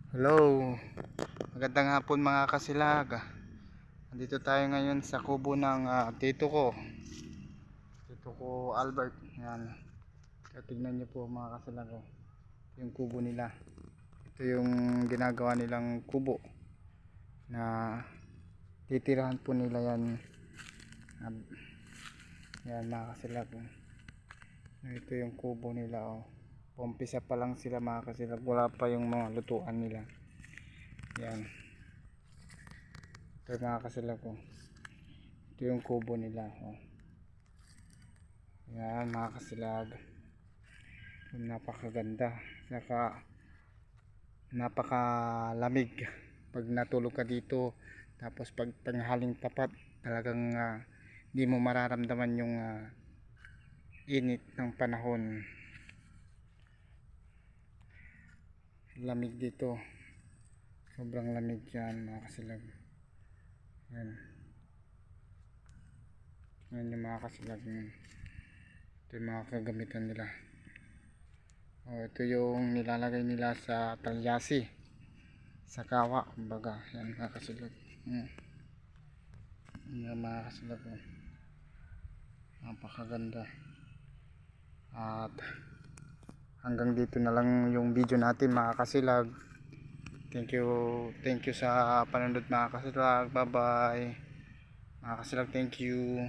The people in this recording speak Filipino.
Hello, magandang hapon mga kasilag. Nandito tayo ngayon sa kubo ng tito ko Albert. Yan, tignan nyo po mga kasilag, oh. Yung kubo nila. Ito yung ginagawa nilang kubo na titirahan po nila yan. Yan mga kasilag, oh. Ito yung kubo nila, oh. Umpisa pa lang sila mga kasilag, wala pa yung mga lutuan nila. Yan, ito mga kasilag, oh. Ito yung kubo nila, oh. Yan mga kasilag, napakaganda, saka napakalamig pag natulog ka dito. Tapos pag tanghaling tapat, talagang di mo mararamdaman yung init ng panahon. Lamig dito, sobrang lamig yan mga kasilag. Yan, yan yung mga kasilag. Ito yung mga kagamitan nila. Ito yung nilalagay nila sa talyasi, sa kawa kumbaga. Yan mga kasilag. Yan mga kasilag, napakaganda. At hanggang dito na lang yung video natin mga kasilag. Thank you sa panonood mga kasilag. Bye bye mga kasilag, thank you.